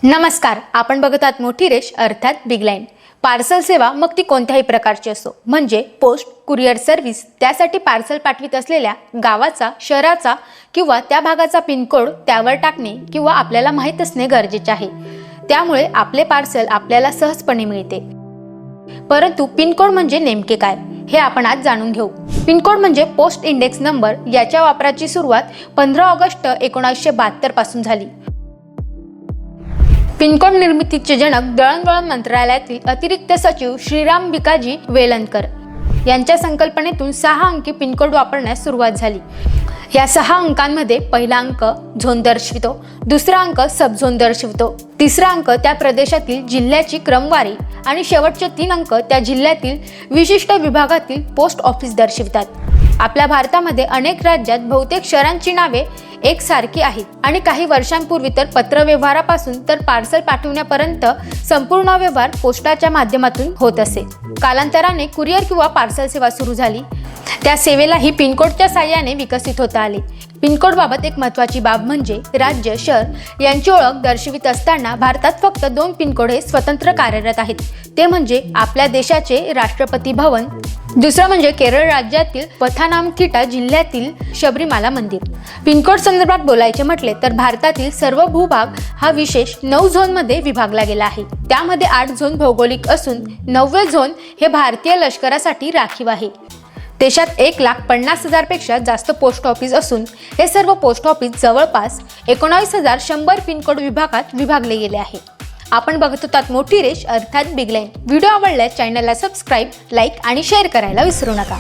नमस्कार, आपण बघत आहात मोठी रेष अर्थात बिग लाईन। पार्सल सेवा मग ती कोणत्याही प्रकारची असो, म्हणजे पोस्ट, कुरिअर सर्व्हिस, त्यासाठी पार्सल पाठवित असलेल्या गावाचा, शहराचा किंवा त्या भागाचा पिन कोड त्यावर टाकणे किंवा आपल्याला माहित असणे गरजेचे आहे। त्यामुळे आपले पार्सल आपल्याला सहजपणे मिळते। परंतु पिन कोड म्हणजे नेमके काय हे आपण आज जाणून घेऊ। पिन कोड म्हणजे पोस्ट इंडेक्स नंबर। याच्या वापराची सुरुवात 15 ऑगस्ट 1972 पासून झाली। पिनकोड निर्मितीचे जनक दळणवळण मंत्रालयातील अतिरिक्त सचिव श्रीराम भिकाजी वेलणकर यांच्या संकल्पनेतून 6 अंकी पिनकोड वापरण्यास सुरुवात झाली। या 6 अंकांमध्ये पहिला अंक झोन दर्शवितो, दुसरा अंक सब झोन दर्शवितो, तिसरा अंक त्या प्रदेशातील जिल्ह्याची क्रमवारी आणि शेवटचे 3 अंक त्या जिल्ह्यातील विशिष्ट विभागातील पोस्ट ऑफिस दर्शवितात। आपल्या भारतामध्ये अनेक राज्यात बहुतेक शहरांची नावे एकसारखी आहेत आणि काही वर्षांपूर्वी तर पत्रव्यवहारापासून तर पार्सल पाठवण्यापर्यंत संपूर्ण व्यवहार पोस्टाच्या माध्यमातून होत असे। कालांतराने कुरिअर किंवा पार्सल सेवा सुरू झाली। त्या सेवेलाही पिनकोडच्या साहाय्याने विकसित होता आले। पिनकोड बाबत एक महत्त्वाची बाब म्हणजे राज्य, शहर यांची ओळख दर्शवित असताना भारतात फक्त 2 पिनकोड हे स्वतंत्र कार्यरत आहेत। ते म्हणजे आपल्या देशाचे राष्ट्रपती भवन, दुसरं म्हणजे केरळ राज्यातील पथानामथिट्टा जिल्ह्यातील शबरीमाला मंदिर। पिनकोड संदर्भात बोलायचे म्हटले तर भारतातील सर्व भूभाग हा विशेष 9 झोनमध्ये विभागला गेला आहे। त्यामध्ये 8 झोन भौगोलिक असून 9वे झोन हे भारतीय लष्करासाठी राखीव आहे। देशात 1,50,000 पेक्षा जास्त पोस्ट ऑफिस असून हे सर्व पोस्ट ऑफिस जवळपास 19,100 पिनकोड विभागात विभागले गेले आहे। आपण बघत होतात मोठी रेष अर्थात बिग लाईन। व्हिडिओ आवडल्यास चॅनलला सबस्क्राईब, लाईक आणि शेअर करायला विसरू नका।